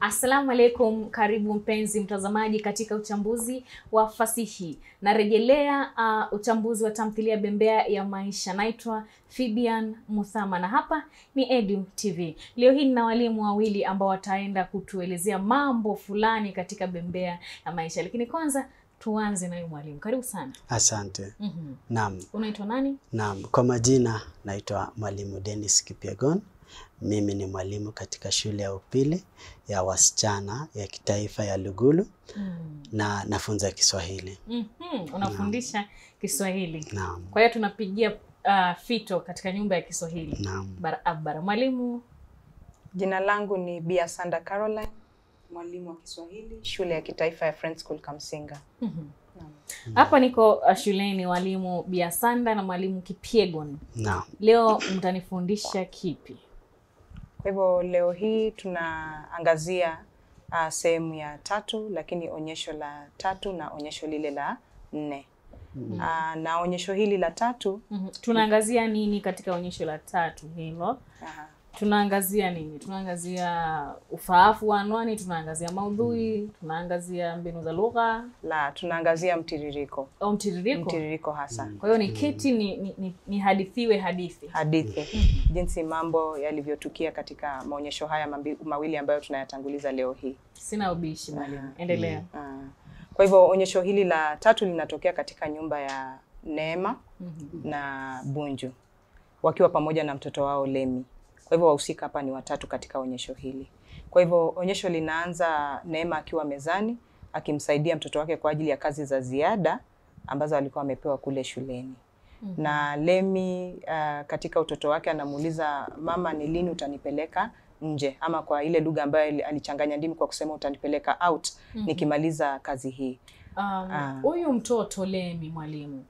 Assalamu alaikum, karibu mpenzi mtazamaji katika uchambuzi wa fasihi. Narejelea uchambuzi wa tamthilia Bembea ya Maisha. Naitwa Fibian Muthama na hapa ni Edu TV. Leo hii nina walimu wawili ambao wataenda kutuelezea mambo fulani katika Bembea ya Maisha. Lakini kwanza tuanze na mwalimu. Karibu sana. Asante. Naam. Unaitwa nani? Naam, kwa majina naitwa Mwalimu Dennis Kipyegon. Mimi ni mwalimu katika shule ya upili ya wasichana ya kitaifa ya Lugulu na nafunza Kiswahili. Unafundisha Kiswahili. Naam. Kwa hiyo tunapigia fito katika nyumba ya Kiswahili. Naam. Barabara. Mwalimu? Jina langu ni Bia Sanda Caroline, mwalimu wa Kiswahili, shule ya kitaifa ya Friends School Kamsinga. Hapa niko shuleni, walimu Bia Sanda na mwalimu Kipyegon. Naam. Leo mtanifundisha kipi? Kwa hivyo leo hii tunaangazia sehemu ya 3, lakini onyesho la 3 na onyesho lile la 4. Na onyesho hili la 3 tunaangazia nini katika onyesho la 3 hilo? Tunaangazia nini? Tunaangazia ufaafu wa anwani, tunaangazia maudhui, tunaangazia mbinu za lugha, tunaangazia mtiririko. Mtiririko hasa. Kwa hiyo ni keti ni hadithiwe hadithi. Jinsi mambo yalivyotukia katika maonyesho haya mawili ambayo tunayatanguliza leo hii. Sina ubishi mwalimu. Endelea. Kwa hivyo onyesho hili la 3 linatokea katika nyumba ya Neema na Bunju, wakiwa pamoja na mtoto wao Lemi. Kwa hivyo wahusika hapa ni 3 katika onyesho hili. Kwa hivyo onyesho linaanza Neema akiwa mezani akimsaidia mtoto wake kwa ajili ya kazi za ziada ambazo alikuwa amepewa kule shuleni. Na Lemi katika utoto wake anamuuliza mama, ni lini utanipeleka nje, ama kwa ile lugha ambayo alichanganya ndimi kwa kusema utanipeleka out nikimaliza kazi hii. Huyu mtoto Lemi mwalimu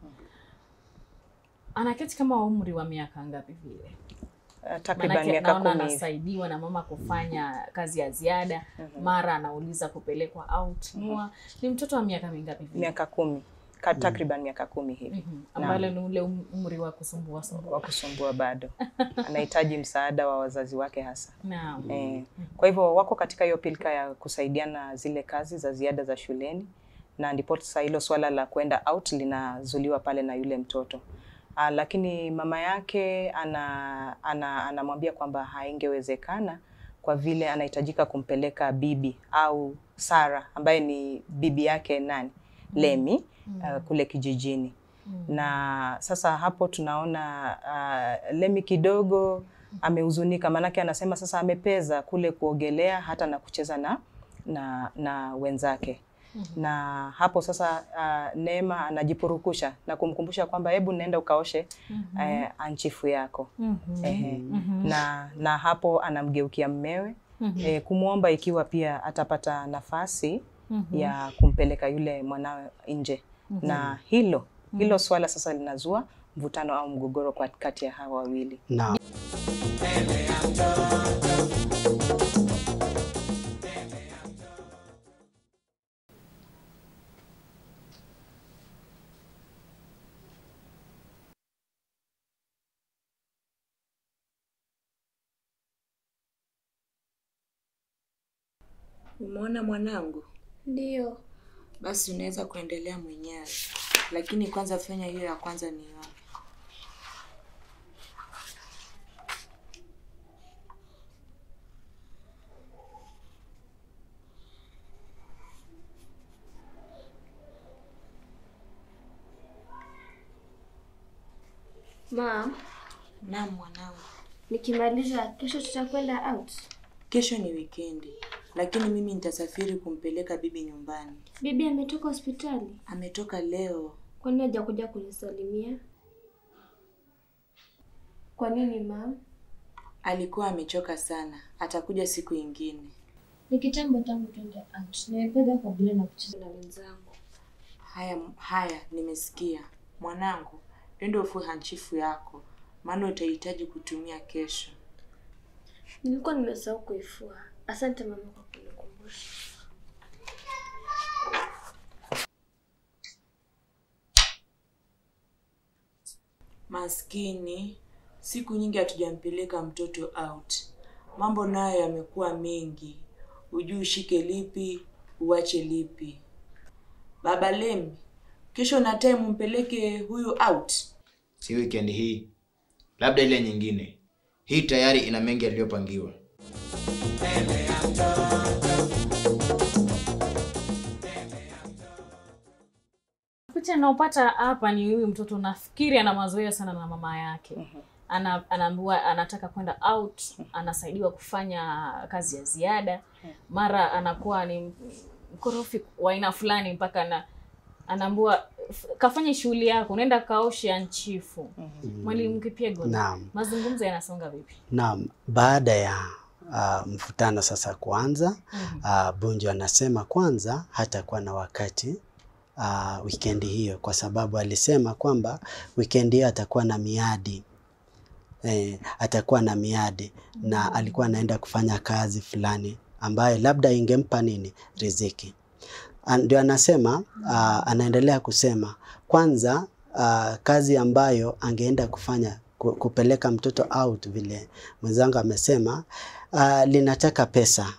anaketi kama umri wa miaka ngapi vile? Takriban miaka 10. Anasaidiwa na mama kufanya kazi ya ziada, mara anauliza kupelekwa out. Ni mtoto wa miaka mingapi vile? Miaka 10. Takriban miaka 10 hivi. Ambalo ni ule umri wa kusumbua bado. Anahitaji msaada wa wazazi wake hasa. Naam. Kwa hivyo wako katika hiyo pilika ya kusaidiana zile kazi za ziada za shuleni, na ndipo sasa hilo swala la kwenda out linazuliwa pale na yule mtoto. Lakini mama yake anamwambia kwamba haingewezekana kwa vile anahitajika kumpeleka bibi au Sara ambaye ni bibi yake Lemi kule kijijini. Na sasa hapo tunaona Lemi kidogo amehuzunika, manake anasema sasa amepeza kule kuogelea hata na kucheza na wenzake. Na hapo sasa Neema anajipurukusha na kumkumbusha kwamba hebu nenda ukaoshe anchifu yako. Na hapo anamgeukia mmewe kumuomba ikiwa pia atapata nafasi ya kumpeleka yule mwanawe nje. Na hilo swala sasa linazua mvutano au mgogoro kati ya hawa wawili. Naam. Umeona mwanangu? Ndio. Basi unaweza kuendelea mwenyewe. Lakini kwanza fanya hiyo ya kwanza ni wapi? Mom. Naam mwanangu. Nikimaliza kesho tutakwenda out. Kesho ni weekendi, lakini mimi nitasafiri kumpeleka bibi nyumbani. Bibi ametoka hospitali? Ametoka leo. Kwa nini hajakuja kunisalimia? Kwa nini mom? Alikuwa amechoka sana. Atakuja siku nyingine. Ni kitambo tangu twende out. Nimependa kwa bila na kucheza na wenzangu. Haya, nimesikia. Mwanangu, enda ufue hanchifu yako, maana utahitaji kutumia kesho. Nilikuwa nimesahau kuifua. Asante mama kwa kunikumbusha. Maskini, siku nyingi hatujampeleka mtoto out. Mambo nayo yamekuwa mengi. hujui ushike lipi, uache lipi. Baba Lemi, kesho na time mpeleke huyu out. Si weekend hii, labda ile nyingine. Hii tayari ina mengi yaliyopangiwa. Picha naopata hapa ni huyu mtoto, nafikiri ana mazoea sana na mama yake. Anaambiwa anataka kwenda out, anasaidiwa kufanya kazi ya ziada. Mara anakuwa ni mkorofi wa aina fulani mpaka anaambiwa kafanye shughuli yako, unaenda kaoshe anchifu. Mwalimu Kipyegon, mazungumzo yanasonga vipi? Naam, baada ya mvutano sasa kuanza, Bunju anasema kwanza hatakuwa na wakati weekend hiyo, kwa sababu alisema kwamba weekend hiyo atakuwa na miadi. Atakuwa na miadi na alikuwa anaenda kufanya kazi fulani ambayo labda ingempa nini, riziki. Ndio anasema, anaendelea kusema kwanza kazi ambayo angeenda kufanya kupeleka mtoto out, vile mwenzangu amesema, linataka pesa.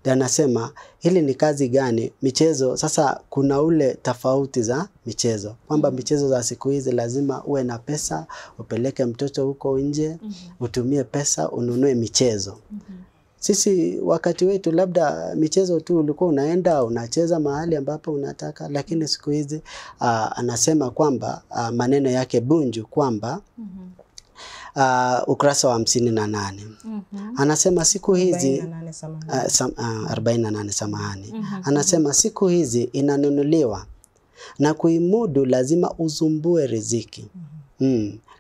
Ndio anasema hili ni kazi gani? Michezo. Sasa kuna ule tofauti za michezo, kwamba michezo za siku hizi lazima uwe na pesa, upeleke mtoto huko nje, utumie pesa ununue michezo. Sisi wakati wetu labda michezo tu ulikuwa unaenda unacheza mahali ambapo unataka, lakini siku hizi anasema kwamba maneno yake Bunju kwamba ukurasa wa 58 anasema siku hizi 48 samahani, anasema siku hizi inanunuliwa na kuimudu lazima uzumbue riziki.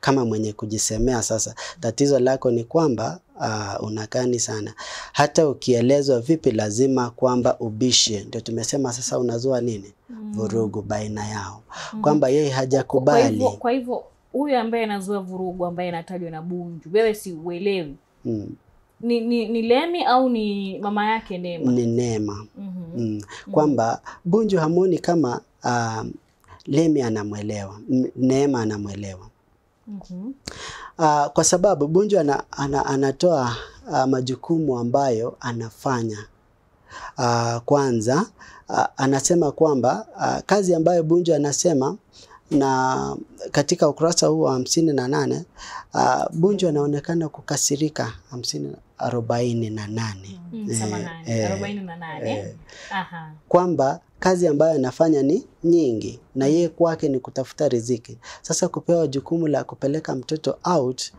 Kama mwenye kujisemea. Sasa tatizo lako ni kwamba unakani sana, hata ukielezwa vipi lazima kwamba ubishe. Ndio tumesema sasa unazua nini, vurugu baina yao, kwamba yeye hajakubali. Kwa hivyo huyu ambaye anazua vurugu, ambaye anatajwa na Bunju, wewe si uelewi ni Lemi au ni mama yake Neema? Ni Neema. Kwamba Bunju hamuoni kama Lemi anamuelewa, Neema anamuelewa. Kwa sababu Bunju anatoa majukumu ambayo anafanya. Kwanza anasema kwamba kazi ambayo Bunju anasema, na katika ukurasa huu wa 58 Bunju anaonekana kukasirika 48. Kwamba kazi ambayo anafanya ni nyingi na yeye kwake ni kutafuta riziki. Sasa kupewa jukumu la kupeleka mtoto out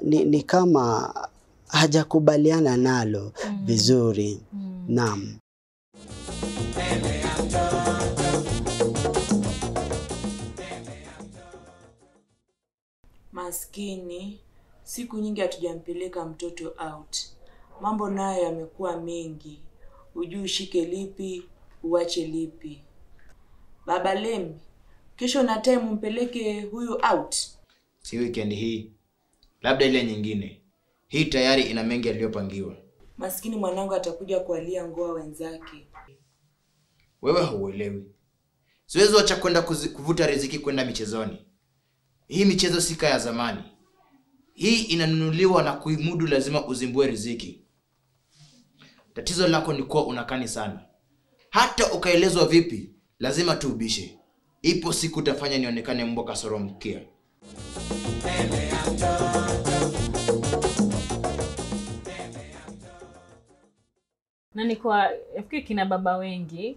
ni kama hajakubaliana nalo vizuri. Naam. Maskini, siku nyingi hatujampeleka mtoto out. Mambo nayo yamekuwa mengi. Hujui ushike lipi, uache lipi. Baba Lemi, kesho na time mpeleke huyu out. Si weekend hii, labda ile nyingine. Hii tayari ina mengi yaliyopangiwa. Maskini mwanangu atakuja kualia ngoa wenzake. Wewe huelewi. Siwezi wacha kwenda kuvuta riziki kwenda michezoni. Hii michezo sika ya zamani. Hii inanunuliwa na kuimudu lazima uzimbue riziki. Tatizo lako ni kuwa unakani sana. Hata ukaelezwa vipi, lazima tuubishe. Ipo siku utafanya nionekane mbwa kasoro mkia. Na ni kwa nafikiri kina baba wengi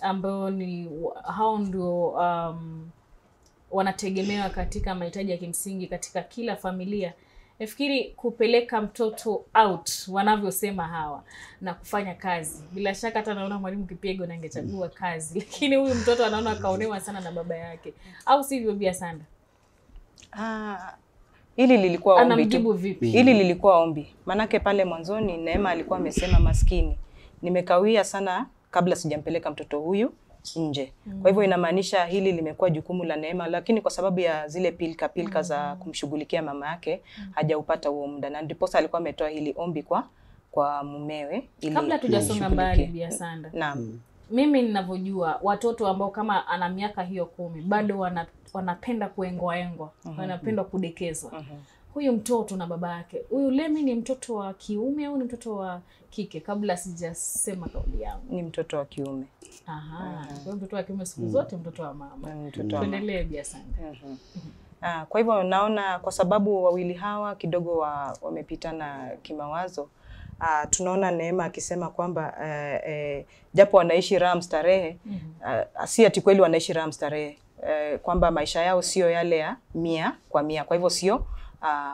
ambao ni hao ndio wanategemewa katika mahitaji ya kimsingi katika kila familia. Nafikiri kupeleka mtoto out wanavyosema hawa na kufanya kazi, bila shaka hata naona mwalimu Kipyegon angechagua kazi, lakini huyu mtoto anaona kaonewa sana na baba yake, au sivyo Bia Sanda? Hili lilikuwa ombi. Anamjibu vipi? Hili lilikuwa ombi. Manake pale mwanzoni Neema alikuwa amesema maskini, nimekawia sana kabla sijampeleka mtoto huyu nje. Kwa hivyo inamaanisha hili limekuwa jukumu la Neema, lakini kwa sababu ya zile pilka za kumshughulikia mama yake hajaupata huo muda, na ndipo alikuwa ametoa hili ombi kwa mumewe ili kabla tujasonga mbali Bia Sanda. Naam. Mimi ninavyojua watoto ambao kama ana miaka hiyo 10 bado wanapenda kuengwa, wanapenda kudekezwa. huyu mtoto na baba yake, huyu Lemi ni mtoto wa kiume au ni mtoto wa kike, kabla sijasema kauli yangu? Ni mtoto wa kiume. Aha, kwa mtoto wa kiume siku zote mtoto wa mama. Tuendelee Bi Asante. Kwa hivyo naona kwa sababu wawili hawa kidogo wamepitana kimawazo, tunaona Neema akisema kwamba japo wanaishi raha mstarehe, si ati kweli wanaishi raha mstarehe, kwamba maisha yao sio yale ya 100%, kwa hivyo sio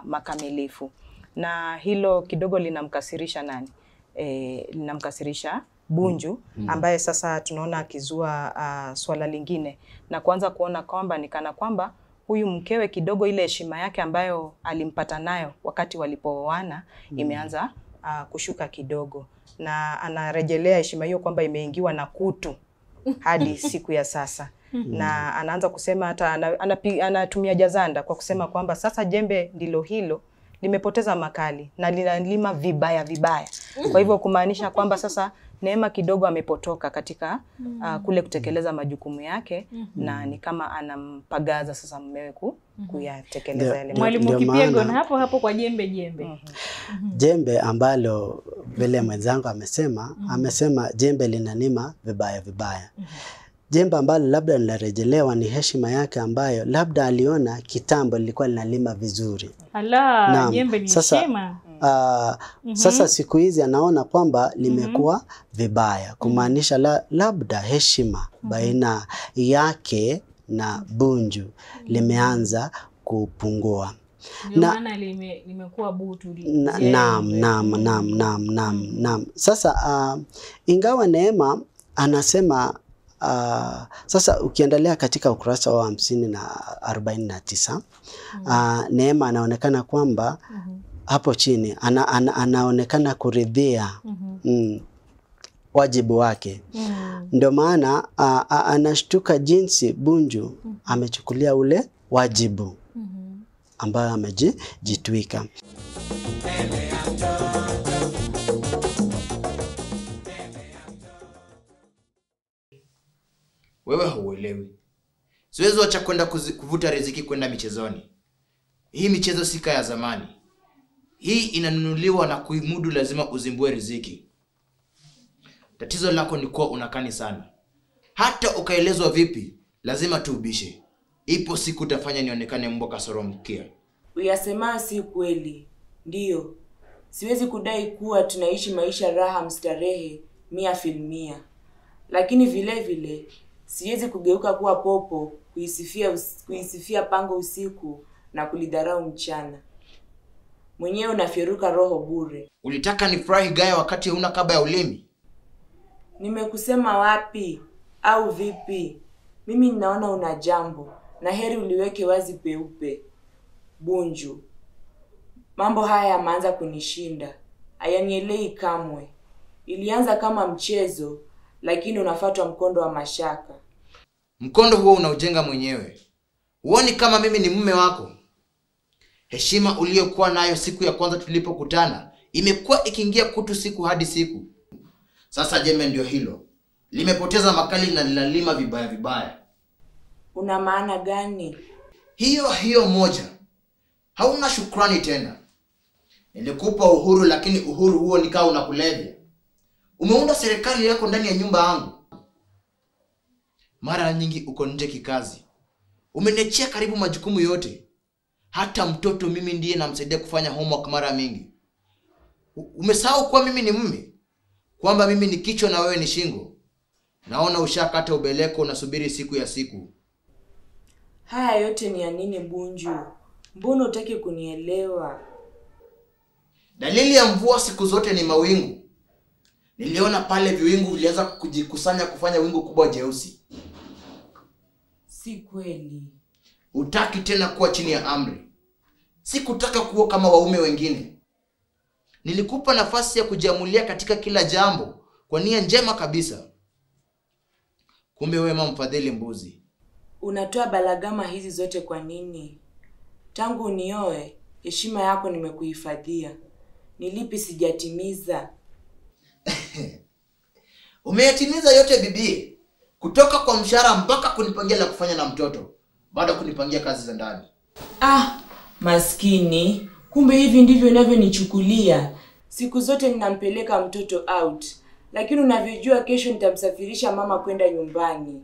makamilifu, na hilo kidogo linamkasirisha nani? Linamkasirisha Bunju, ambaye sasa tunaona akizua swala lingine na kuanza kuona kwamba ni kana kwamba huyu mkewe kidogo ile heshima yake ambayo alimpata nayo wakati walipooana imeanza kushuka kidogo, na anarejelea heshima hiyo kwamba imeingiwa na kutu hadi siku ya sasa. Na anaanza kusema hata anatumia jazanda kwa kusema kwamba sasa jembe ndilo hilo limepoteza makali na linalima vibaya vibaya. Kwa hivyo kumaanisha kwamba sasa Neema kidogo amepotoka katika kule kutekeleza majukumu yake, na ni kama anampagaza sasa mumewe kuyatekeleza yale. Mwalimu Kipyegon hapo kwa jembe. Jembe ambalo vile mwenzangu amesema jembe linanima vibaya. Jembe ambalo labda linarejelewa ni heshima yake ambayo labda aliona kitambo lilikuwa linalima vizuri. Jembe ni heshima. Sasa siku hizi anaona kwamba limekuwa vibaya, kumaanisha labda heshima baina yake na Bunju limeanza kupungua. Maana limekuwa butu. Naam. Sasa ingawa Neema anasema sasa ukiendelea katika ukurasa wa 50 na 49, Neema anaonekana kwamba hapo chini anaonekana kuridhia wajibu wake. Ndio maana anashtuka jinsi Bunju amechukulia ule wajibu ambayo amejitwika. Wewe hauelewi. Siwezi acha kwenda kuvuta riziki kwenda michezoni. Hii michezo sika ya zamani. Hii inanunuliwa na kuimudu lazima uzimbue riziki. Tatizo lako ni kuwa unakani sana. Hata ukaelezwa vipi, lazima tuubishe. Ipo siku utafanya nionekane mbwa kasoro mkia. Uyasema si kweli. Ndiyo. Siwezi kudai kuwa tunaishi maisha raha mstarehe 100%. Lakini vile vile siwezi kugeuka kuwa popo kuisifia pango usiku na kulidharau mchana. Mwenyewe unafyeruka roho bure. Ulitaka nifurahi gaya wakati huna kaba ya ulimi? Nimekusema wapi au vipi? Mimi ninaona una jambo na heri uliweke wazi peupe. Bunju, mambo haya yameanza kunishinda. Hayanielei kamwe. Ilianza kama mchezo, lakini unafuatwa mkondo wa mashaka. Mkondo huo unaujenga mwenyewe. Huoni kama mimi ni mume wako? Heshima uliyokuwa nayo siku ya kwanza tulipokutana imekuwa ikiingia kutu siku hadi siku. Sasa jembe ndio hilo. Limepoteza makali na linalima vibaya. Una maana gani? Hiyo moja. Hauna shukrani tena. Nilikupa uhuru, lakini uhuru huo nikao unakulevya. Umeunda serikali yako ndani ya nyumba yangu. Mara nyingi uko nje kikazi. Umeniachia karibu majukumu yote. Hata mtoto mimi ndiye namsaidia kufanya homework mara mingi. Umesahau kuwa mimi ni mume? Kwamba mimi ni kichwa na wewe ni shingo? Naona ushakata ubeleko, unasubiri siku ya siku. Haya yote ni ya nini Bunju? Mbona hutaki kunielewa? Dalili ya mvua siku zote ni mawingu. Niliona pale viwingu vilianza kujikusanya kufanya wingu kubwa jeusi. Si kweli. Hutaki tena kuwa chini ya amri. Sikutaka kuwa kama waume wengine. Nilikupa nafasi ya kujiamulia katika kila jambo kwa nia njema kabisa. Kumbe wewe mfadhili mbuzi. Unatoa balagama hizi zote kwa nini? Tangu unioe, heshima yako nimekuhifadhia. Nilipi sijatimiza? Umeyatimiza yote bibi. Kutoka kwa mshahara mpaka kunipangia la kufanya na mtoto. Bado kunipangia kazi za ndani. Maskini, kumbe hivi ndivyo unavyonichukulia. Siku zote ninampeleka mtoto out, lakini unavyojua kesho nitamsafirisha mama kwenda nyumbani.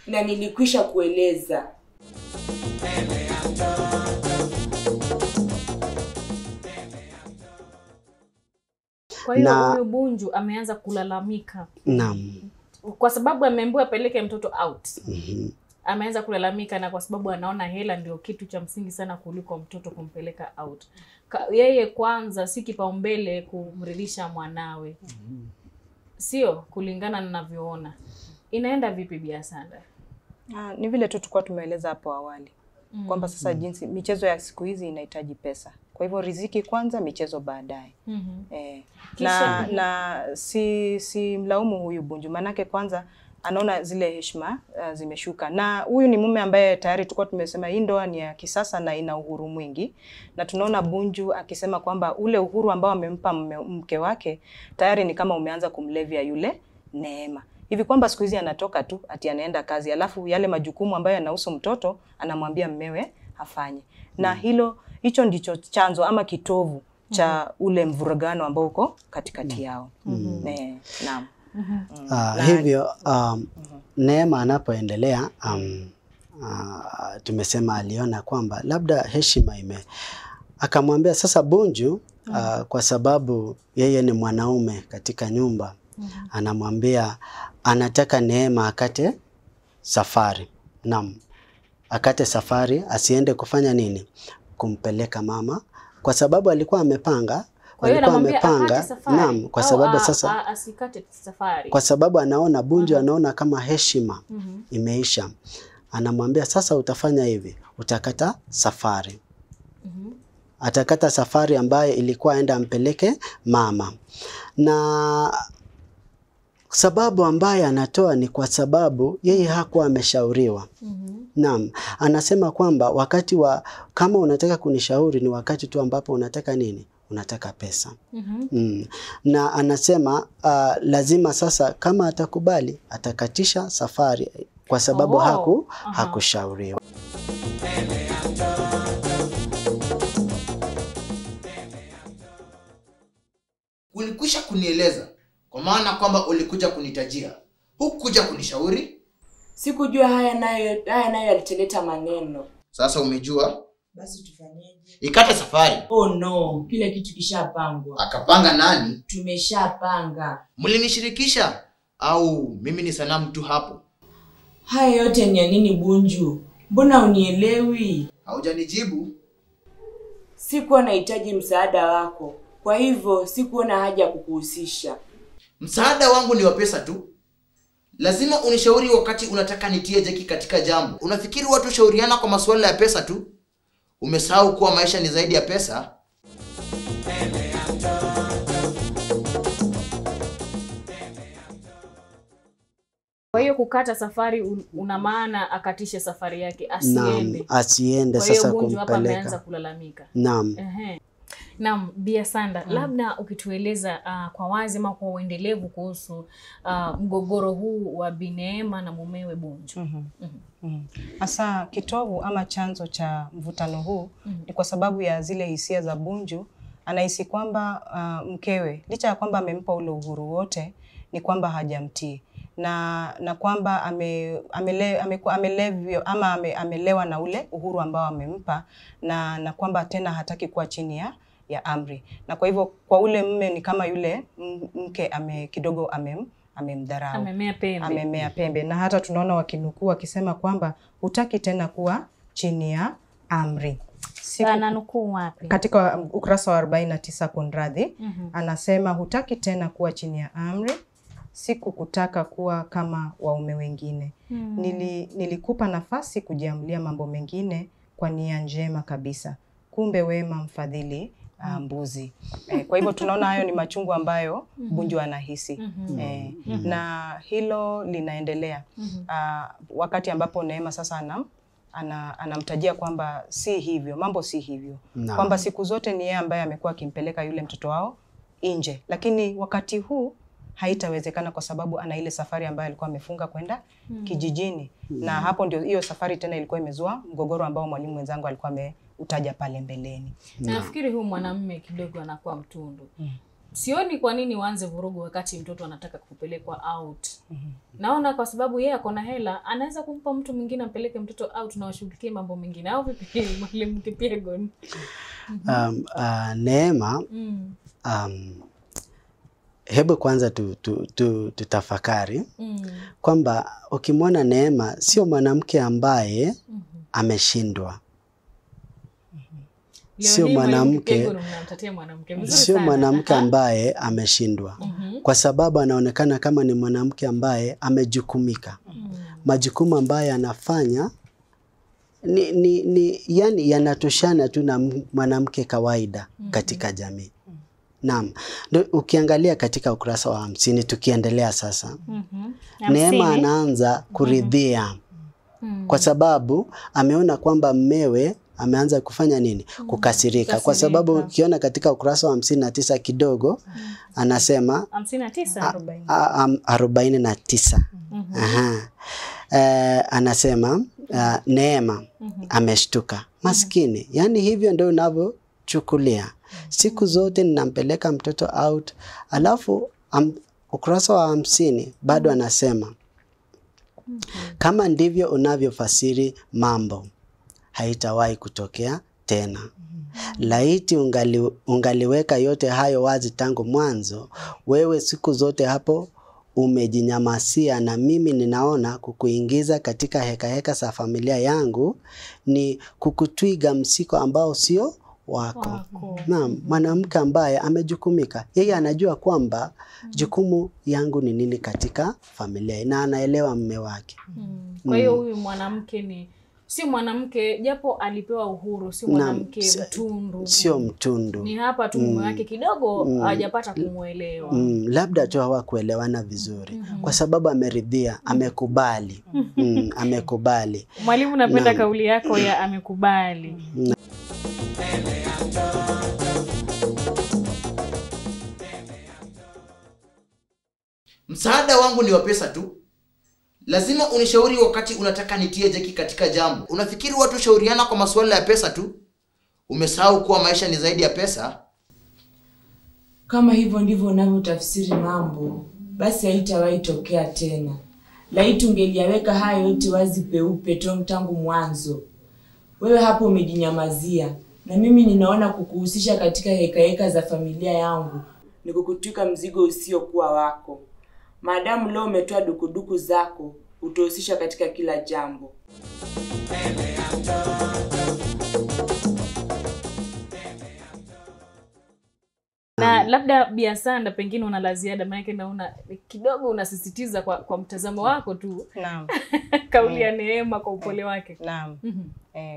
Na nilikwisha kueleza. Kwa hiyo huyo Bunju ameanza kulalamika. Naam. Kwa sababu ameambiwa apeleke mtoto out. Ameanza kulalamika, na kwa sababu anaona hela ndio kitu cha msingi sana kuliko mtoto kumpeleka out. Yeye kwanza si kipaumbele kumridhisha mwanawe. Sio kulingana na ninavyoona. Inaenda vipi Biasanda? Ni vile tu tulikuwa tumeeleza hapo awali. Kwamba sasa jinsi michezo ya siku hizi inahitaji pesa. Kwa hivyo riziki kwanza, michezo baadaye. Na si mlaumu huyu Bunju, manake kwanza anaona zile heshima zimeshuka. Na huyu ni mume ambaye tayari tulikuwa tumesema hii ndoa ni ya kisasa na ina uhuru mwingi. Na tunaona Bunju akisema kwamba ule uhuru ambao amempa mke wake tayari ni kama umeanza kumlevya yule Neema. Hivi kwamba siku hizi anatoka tu ati anaenda kazi, alafu yale majukumu ambayo yanahusu mtoto anamwambia mmewe afanye. Na hicho ndicho chanzo ama kitovu cha ule mvurugano ambao uko katikati yao. Naam. Hivyo Neema anapoendelea tumesema aliona kwamba labda heshima akamwambia sasa Bunju kwa sababu yeye ni mwanaume katika nyumba, anamwambia anataka Neema akate safari. Naam. Akate safari, asiende kufanya nini? Kumpeleka mama, kwa sababu alikuwa amepanga. Naam, kwa sababu sasa asikate safari. Kwa sababu anaona Bunju anaona kama heshima imeisha. Anamwambia sasa utafanya hivi, utakata safari. Atakata safari ambaye ilikuwa aenda ampeleke mama. Na sababu ambaye anatoa ni kwa sababu yeye hakuwa ameshauriwa. Naam, anasema kwamba wakati kama unataka kunishauri ni wakati tu ambapo unataka nini? Unataka pesa. Na anasema lazima sasa kama atakubali atakatisha safari kwa sababu hakushauriwa. Ulikwisha kunieleza kwa maana kwamba ulikuja kunitajia. Hukuja kunishauri? Sikujua haya nayo yaliteleta maneno. Sasa umejua? Basi tufanyeje? Ikate safari. Oh no, kile kitu kishapangwa. Akapanga nani? Tumeshapanga. Mlinishirikisha au mimi ni sanamu tu hapo? Haya yote ni ya nini Bunju? Mbona unielewi? Haujanijibu. Sikuwa nahitaji msaada wako. Kwa hivyo sikuona haja kukuhusisha. Msaada wangu ni wa pesa tu. Lazima unishauri wakati unataka nitie jeki katika jambo. Unafikiri watu shauriana kwa masuala ya pesa tu? Umesahau kuwa maisha ni zaidi ya pesa? Kwa hiyo kukata safari una maana akatishe safari yake, asiende. Naam, asiende sasa kumpeleka. Kwa hiyo Bunju hapa ameanza kulalamika. Naam. Naam, Biasanda, labda ukitueleza kwa wazi ama kwa uendelevu kuhusu mgogoro huu wa Bi Neema na mumewe Bunju. Asa kitovu ama chanzo cha mvutano huu ni kwa sababu ya zile hisia za Bunju. Anahisi kwamba mkewe licha ya kwamba amempa ule uhuru wote ni kwamba hajamtii. Na kwamba amelewa na ule uhuru ambao amempa, na kwamba tena hataki kuwa chini ya amri. Na kwa hivyo kwa ule mume ni kama yule mke kidogo amemdharau. Amemea pembe. Na hata tunaona wakinukuu wakisema kwamba hutaki tena kuwa chini ya amri. Ananukuu wapi? Katika ukurasa wa 49 kunradhi, anasema hutaki tena kuwa chini ya amri. Siku kutaka kuwa kama waume wengine. Nilikupa nafasi kujiamulia mambo mengine kwa nia njema kabisa. Kumbe wema mfadhili mbuzi. Kwa hivyo tunaona hayo ni machungu ambayo Bunju anahisi. Na hilo linaendelea. Wakati ambapo Neema sasa anamtajia kwamba si hivyo, mambo si hivyo. Kwamba siku zote ni yeye ambaye amekuwa akimpeleka yule mtoto wao nje. Lakini wakati huu haitawezekana kwa sababu ana ile safari ambayo alikuwa amefunga kwenda kijijini. Na hapo ndio hiyo safari tena ilikuwa imezua mgogoro ambao mwalimu mwenzangu alikuwa utaja pale mbeleni. Nafikiri huyu mwanamume kidogo anakuwa mtundu. Sioni kwa nini waanze vurugu wakati mtoto anataka kupelekwa out. Naona kwa sababu yeye ako na hela, anaweza kumpa mtu mwingine ampeleke mtoto out na washughulikie mambo mengine. Au vipi Mwalimu Kipyegon? Neema, hebu kwanza tutafakari kwamba ukimwona Neema sio mwanamke ambaye ameshindwa. Sio mwanamke ambaye ameshindwa. Kwa sababu anaonekana kama ni mwanamke ambaye amejukumika. Majukumu ambaye anafanya yani yanatoshana tu na mwanamke kawaida katika jamii. Naam. Ukiangalia katika ukurasa wa 50 tukiendelea sasa. Neema anaanza kuridhia. Kwa sababu ameona kwamba mmewe ameanza kufanya nini? Kukasirika. Kwa sababu ukiona katika ukurasa wa 59 kidogo anasema 49. Anasema Neema ameshtuka. Maskini. Yani hivyo ndio unavyochukulia. Siku zote ninampeleka mtoto out. Alafu ukurasa wa 50 bado anasema kama ndivyo unavyofasiri mambo, haitawahi kutokea tena. Laiti ungaliweka yote hayo wazi tangu mwanzo, wewe siku zote hapo umejinyamasia, na mimi ninaona kukuingiza katika heka za familia yangu ni kukutwiga msiko ambao sio wako. Naam, mwanamke ambaye amejukumika. Yeye anajua kwamba jukumu yangu ni nini katika familia na anaelewa mume wake. Kwa hiyo huyu mwanamke si mwanamke, japo alipewa uhuru, si mwanamke mtundu. Sio mtundu. Ni hapa tu mume wake kidogo hajapata kumuelewa. Labda tu hawakuelewana vizuri. Kwa sababu ameridhia, amekubali. Amekubali. Mwalimu, napenda kauli yako ya amekubali. Msaada wangu ni wa pesa tu. Lazima unishauri wakati unataka nitie jeki katika jambo. Unafikiri watu shauriana kwa masuala ya pesa tu? Umesahau kuwa maisha ni zaidi ya pesa? Kama hivyo ndivyo unavyotafsiri mambo, basi haitawahi tokea tena. Laiti ungeliaweka hayo yote wazi peupe tangu mwanzo. Wewe hapo umejinyamazia, na mimi ninaona kukuhusisha katika heka za familia yangu ni kukutwika mzigo usiokuwa wako. Maadamu leo umetoa dukuduku zako, utahusisha katika kila jambo. Na labda Biasanda, pengine una la ziada, maana naona kidogo unasisitiza kwa mtazamo wako tu. Naam. Kauli ya Neema kwa upole wake. Naam.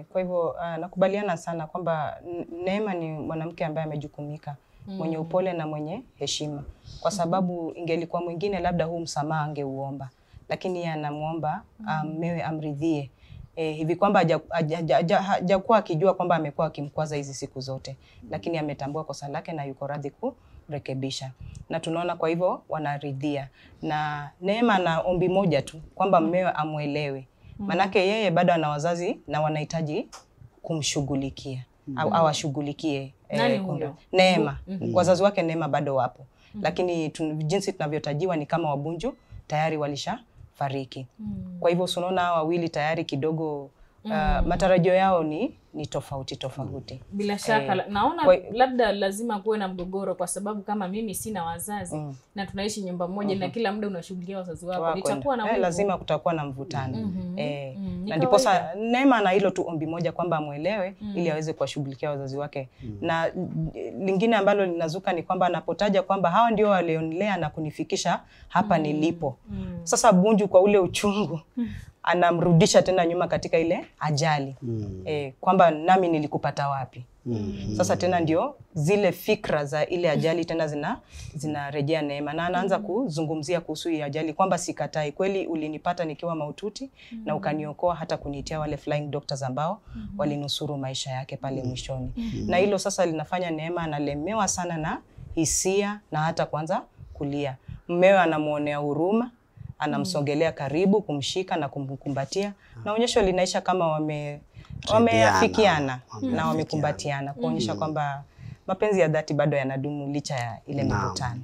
Kwa hivyo nakubaliana sana kwamba Neema ni mwanamke ambaye amejukumika, mwenye upole na mwenye heshima. Kwa sababu ingelikuwa mwingine labda huu msamaha angeuomba, lakini yeye anamuomba mmewe amridhie. Hivi kwamba hajakuwa akijua kwamba amekuwa akimkwaza hizi siku zote, lakini ametambua kosa lake na yuko radhi kurekebisha. Na tunaona kwa hivyo wanaridhia. Na Neema na ombi moja tu kwamba mmewe amuelewe. Manake yeye bado ana wazazi na wanahitaji kumshughulikia au awashughulikie. Neema. Wazazi wake Neema bado wapo. Lakini jinsi tunavyotajiwa ni kama Wabunju tayari walishafariki. Kwa hivyo unaona wawili tayari kidogo matarajio yao ni tofauti. Bila shaka naona labda lazima kuwe na mgogoro, kwa sababu kama mimi sina wazazi na tunaishi nyumba moja na kila muda unashughulikia wazazi wako, itakuwa na lazima kutakuwa na mvutano. Na ndipo Neema na hilo tu ombi moja kwamba amuelewe ili aweze kuwashughulikia wazazi wake. Na lingine ambalo linazuka ni kwamba anapotaja kwamba hawa ndio walionilea na kunifikisha hapa nilipo. Sasa Bunju kwa ule uchungu anamrudisha tena nyuma katika ile ajali. Kwamba nami nilikupata wapi? Sasa tena ndio zile fikra za ile ajali tena zinarejea Neema, na anaanza kuzungumzia kuhusu ile ajali kwamba sikatai, kweli ulinipata nikiwa maututi na ukaniokoa hata kuniitia wale flying doctors ambao walinusuru maisha yake pale mwishoni. Na hilo sasa linafanya Neema analemewa sana na hisia na hata kwanza kulia. Mmewe anamuonea huruma, anamsogelea karibu, kumshika na kumkumbatia. Na onyesho linaisha kama wameafikiana na wamekumbatiana kuonyesha kwamba mapenzi ya dhati bado yanadumu licha ya ile mivutano.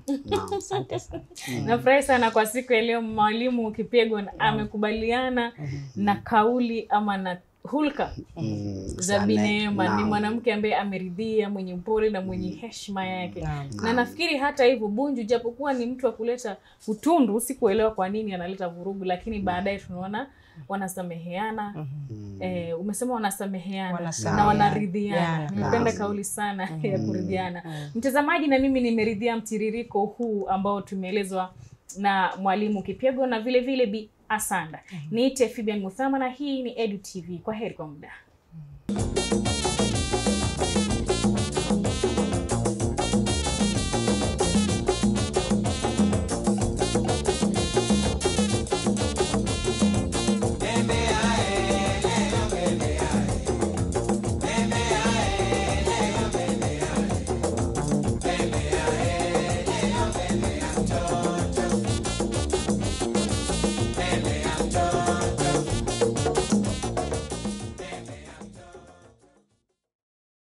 Asante sana. Nafurahi sana kwa siku ya leo Mwalimu Kipyegon amekubaliana na kauli ama na hulka za Bi Neema. Ni mwanamke ambaye ameridhia, mwenye upole na mwenye heshima yake. Na nafikiri hata hivyo Bunju japokuwa ni mtu wa kuleta utundu, sikuelewa kwa nini analeta vurugu, lakini baadaye tunaona wanasameheana. Umesema wanasameheana na wanaridhiana. Nimependa kauli sana ya kuridhiana. Mtazamaji, na mimi nimeridhia mtiririko huu ambao tumeelezwa na Mwalimu Kipyegon na vile vile Bi Asanda. Niite Fibian Muthama na hii ni Edu TV. Kwa heri kwa muda.